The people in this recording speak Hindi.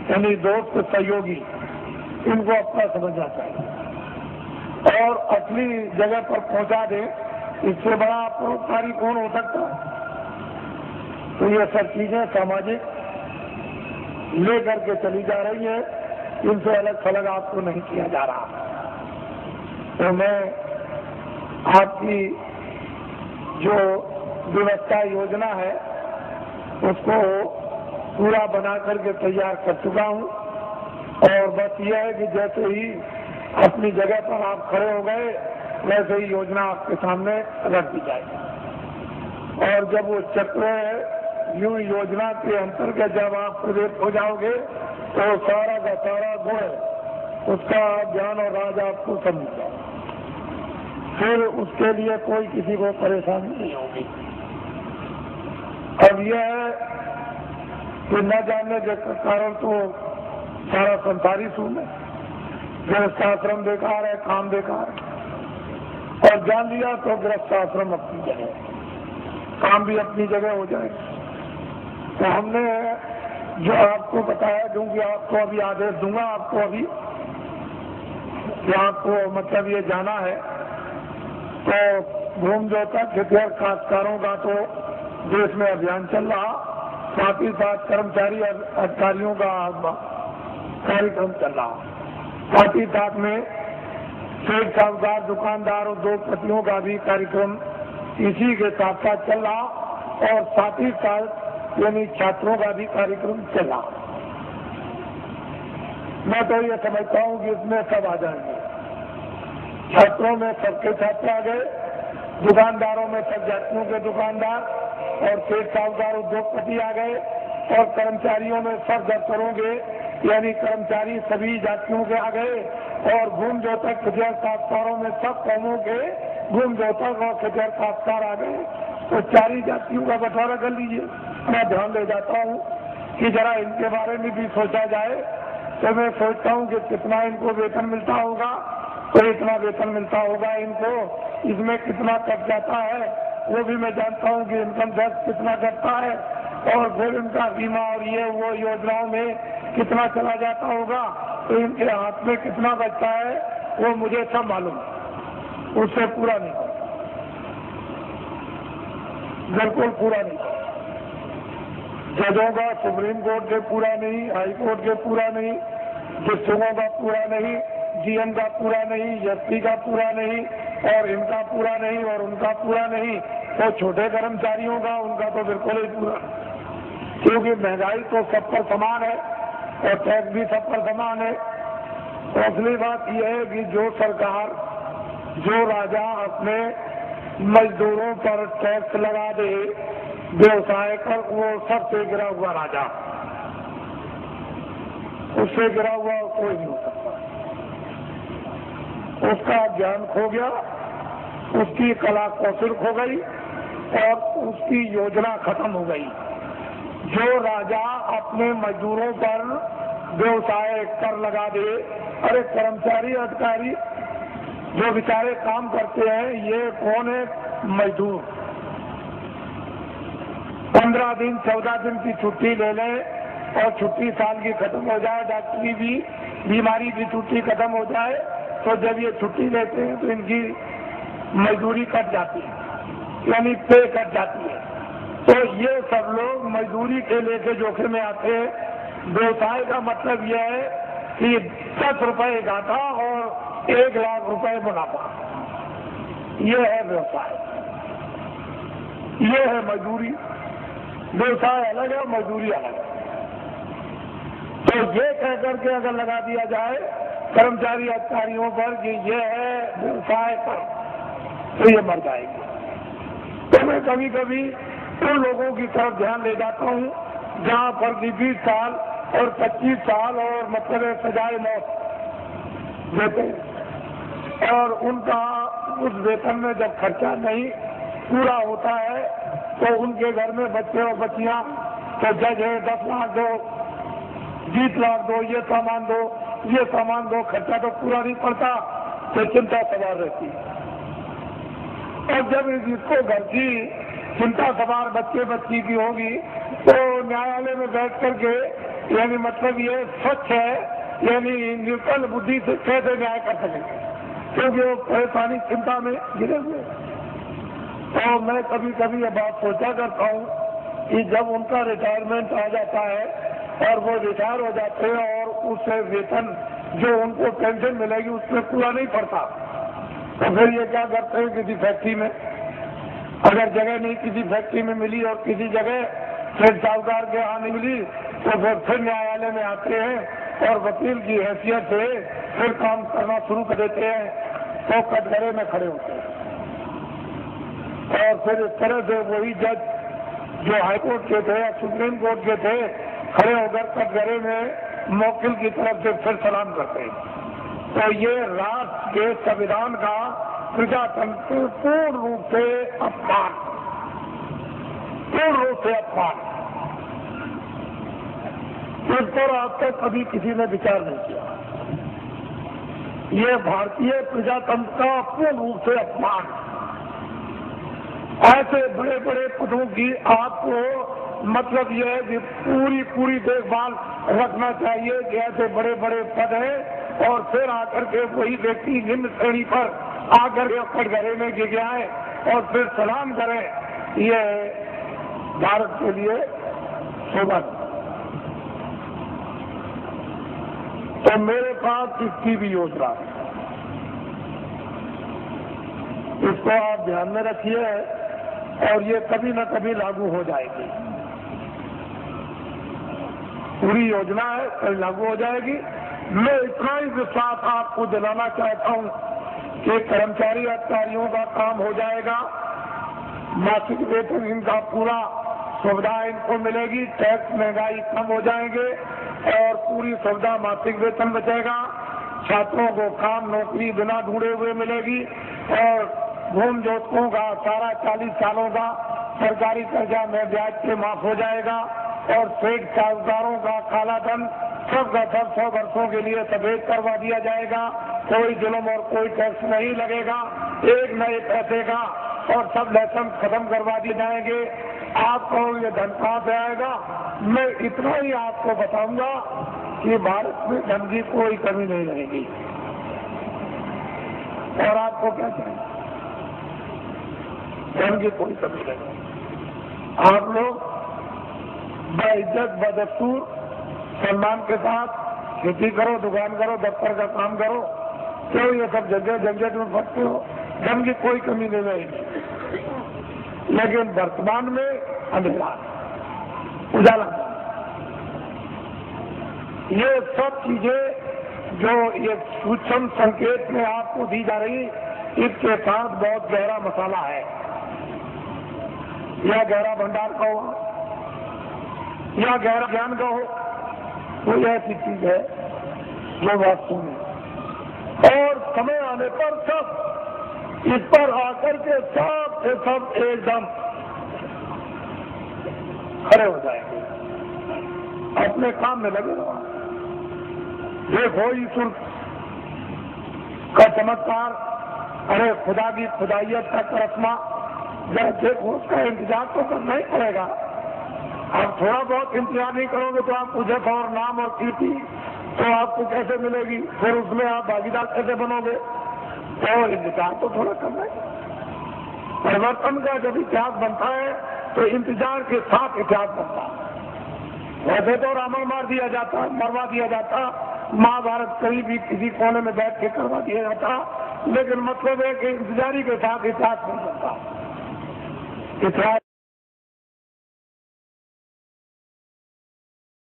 यानी दोस्त सहयोगी, इनको अपना समझना चाहिए और असली जगह पर पहुंचा दे। इससे बड़ा परोपकारी कौन हो सकता है? तो ये सब चीजें सामाजिक लेकर के चली जा रही है, इनसे अलग थलग आपको नहीं किया जा रहा। तो मैं आपकी जो व्यवस्था योजना है उसको पूरा बना करके तैयार कर चुका हूं और बस यह है कि जैसे ही अपनी जगह पर आप खड़े हो गए वैसे ही योजना आपके सामने रख दी जाएगी। और जब वो चक्र यूं योजना के अंतर्गत जब आप प्रवेश हो जाओगे तो सारा का सारा गुण उसका ज्ञान और राज आपको समझ जाए, फिर उसके लिए कोई किसी को परेशानी नहीं होगी। अब यह है कि न जानने के कारण तो सारा संसारी शून्य, गृहस्थाश्रम बेकार है, काम बेकार है, और जान लिया तो गृहस्थाश्रम अपनी जगह, काम भी अपनी जगह हो जाए। तो हमने जो आपको बताया, क्योंकि आपको अभी आदेश दूंगा, आपको अभी कि आपको मतलब ये जाना है, तो घूम जो तक खेतिहर काश्तकारों का तो देश में अभियान चल रहा, साथ ही साथ कर्मचारी अधिकारियों का कार्यक्रम चल रहा, साथ ही साथ में सेठ साहूकार दुकानदार और उद्योगपतियों का भी कार्यक्रम इसी के साथ साथ चल रहा, और साथ ही साथ यानी छात्रों का भी कार्यक्रम चल रहा। मैं तो ये समझता हूँ कि इसमें सब आ जाएंगे। छात्रों में सबके छात्र आ गए, दुकानदारों में सब जातियों के दुकानदार और सेठ साहूकार उद्योगपति आ गए, और कर्मचारियों में सब दफ्तरों के यानी कर्मचारी सभी जातियों के आ गए, और घूम जो तक खेतिहर काश्तकारों में सब कौमों के घूम जो तक और खेतिहर काश्तकार आ गए। तो चारी जातियों का बंटवारा कर लीजिए। मैं ध्यान दे जाता हूँ कि जरा इनके बारे में भी सोचा जाए। तो मैं सोचता हूँ कि कितना इनको वेतन मिलता होगा, तो इतना वेतन मिलता होगा इनको, इसमें कितना कट जाता है वो भी मैं जानता हूँ कि इनकम टैक्स कितना कटता है, और फिर इनका बीमा और ये वो योजनाओं में कितना चला जाता होगा, तो इनके हाथ में कितना बचता है वो मुझे सब मालूम है। उससे पूरा नहीं होगा, बिल्कुल पूरा नहीं होगा। जजों का सुप्रीम कोर्ट के पूरा नहीं, हाई कोर्ट के पूरा नहीं, डिस्ट्रिक्टों का पूरा नहीं, जीएम का पूरा नहीं, एसपी का पूरा नहीं, और इनका पूरा नहीं और उनका पूरा नहीं, तो छोटे कर्मचारियों का उनका तो बिल्कुल ही पूरा, क्योंकि महंगाई तो सब पर समान है और टैक्स भी सब पर समान है। तो असली बात यह है कि जो सरकार, जो राजा अपने मजदूरों पर टैक्स लगा दे व्यवसाय पर, वो सबसे गिरा हुआ राजा, उससे गिरा हुआ कोई नहीं हो सकता। उसका ज्ञान खो गया, उसकी कला कौशल खो गई और उसकी योजना खत्म हो गई। जो राजा अपने मजदूरों पर व्यवसाय कर लगा दे, अरे कर्मचारी अधिकारी जो बेचारे काम करते हैं, ये कौन है? मजदूर 15 दिन 14 दिन की छुट्टी ले लें और छुट्टी साल की खत्म हो जाए, डॉक्टरी भी बीमारी की छुट्टी खत्म हो जाए, तो जब ये छुट्टी लेते हैं तो इनकी मजदूरी कट जाती है, यानी पे कट जाती है। तो ये सब लोग मजदूरी के लेके जोखिम में आते हैं। व्यवसाय का मतलब यह है कि 10 रुपए घाटा और 1 लाख रुपए मुनाफा, ये है व्यवसाय, ये है मजदूरी। व्यवसाय अलग है, मजदूरी अलग है। तो ये कह करके अगर लगा दिया जाए कर्मचारी अधिकारियों पर कि ये है व्यवसाय पर, तो ये मर जाएंगे। तो मैं कभी कभी उन लोगों की तरफ ध्यान दे जाता हूँ जहाँ पर 20 साल और 25 साल और मतलब सजाए मौत देते हैं, और उनका उस वेतन में जब खर्चा नहीं पूरा होता है तो उनके घर में बच्चे और बच्चियां, तो जज है 10 लाख दो, 20 लाख दो, ये सामान दो, ये सामान दो, खर्चा तो पूरा नहीं पड़ता, तो चिंता सवार रहती है। और जब इसको घर की चिंता सवार बच्चे बच्ची की होगी तो न्यायालय में बैठ करके यानी मतलब ये स्वच्छ है, यानी निर्बल बुद्धि से कैसे न्याय कर सकेंगे, क्योंकि वो परेशानी चिंता में गिरे हुए। तो मैं कभी कभी ये बात सोचा करता हूँ कि जब उनका रिटायरमेंट आ जाता है और वो रिटायर हो जाते हैं और उससे वेतन जो उनको पेंशन मिलेगी उसमें पूरा नहीं पड़ता, तो फिर ये क्या करते हैं, किसी फैक्ट्री में अगर जगह नहीं किसी फैक्ट्री में मिली और किसी जगह फिर साहूकार के यहाँ नहीं मिली, तो फिर न्यायालय में आते हैं और वकील की हैसियत से फिर काम करना शुरू कर देते हैं, तो कटघरे में खड़े होते हैं। और फिर इस तरह से वही जज जो हाईकोर्ट के थे या सुप्रीम कोर्ट के थे खड़े होकर कटघरे में मौकिल की तरफ से फिर सलाम करते हैं। तो ये राष्ट्र के संविधान का प्रजातंत्र पूर्ण रूप से अपमान, पूर्ण रूप से अपमान। इस पर आज तक कभी किसी ने विचार नहीं किया। ये भारतीय प्रजातंत्र का पूर्ण रूप से अपमान। ऐसे बड़े बड़े पदों की आपको मतलब यह है कि पूरी देखभाल रखना चाहिए कि ऐसे बड़े बड़े पद हैं और फिर आकर के वही व्यक्ति निम्न श्रेणी पर आकर के कटघरे में गिर जाए और फिर सलाम करें, ये भारत के लिए शोभा। तो मेरे पास इसकी भी योजना है, इसको आप ध्यान में रखिए और ये कभी न कभी लागू हो जाएगी। पूरी योजना है, कल लागू हो जाएगी। मैं इतना ही विश्वास आपको दिलाना चाहता हूं कि कर्मचारी अधिकारियों का काम हो जाएगा, मासिक वेतन इनका पूरा सुविधा इनको मिलेगी, टैक्स महंगाई कम हो जाएंगे और पूरी सुविधा मासिक वेतन बचेगा। छात्रों को काम नौकरी बिना ढूंढे हुए मिलेगी और भूमि जोतकों का सारा 40 सालों का सरकारी कर्जा में ब्याज से माफ हो जाएगा और सेठ साहूकारों का काला धन सबका सब 100 वर्षों के लिए सफेद करवा दिया जाएगा। कोई जुल्म और कोई टैक्स नहीं लगेगा, एक नए पैसे का, और सब लाइसेंस खत्म करवा दिए जाएंगे। आपको ये धन कहाँ से आएगा? मैं इतना ही आपको बताऊंगा कि भारत में धन की कोई कमी नहीं रहेगी। और आपको क्या चाहिए? धन की कोई कमी नहीं। आप लोग बेइज्जत बदस्तूर सम्मान के साथ खेती करो, दुकान करो, दफ्तर का काम करो, क्यों ये सब जगह झंझट में फंसते हो? धन की कोई कमी नहीं रहेगी। लेकिन वर्तमान में अंधेरा, उजाला, ये सब चीजें जो ये सूक्ष्म संकेत में आपको दी जा रही, इसके साथ बहुत गहरा मसाला है। या गहरा भंडार का हो या गहरा ज्ञान का हो, कोई ऐसी चीज है जो वास्तु में, और समय आने पर सब इस पर आकर के सब से सब एकदम खड़े हो जाएंगे, अपने काम में लगे रहो। देखो ईश्वर का चमत्कार, अरे खुदा की खुदाइयत का करिश्मा, जब देखो उसका इंतजार तो करना ही पड़ेगा। आप थोड़ा बहुत इंतजार नहीं करोगे तो आपको जब और नाम और कीर्ति तो आपको कैसे मिलेगी? फिर उसमें आप भागीदार कैसे बनोगे? तो इंतजार तो थोड़ा करना है। परिवर्तन का जब इतिहास बनता है तो इंतजार के साथ इतिहास बनता है। वैसे तो रावण मार दिया जाता, मरवा दिया जाता, महाभारत कहीं भी किसी कोने में बैठ के करवा दिया जाता, लेकिन मतलब है कि इंतजारी के साथ इतिहास नहीं बनता। इतिहास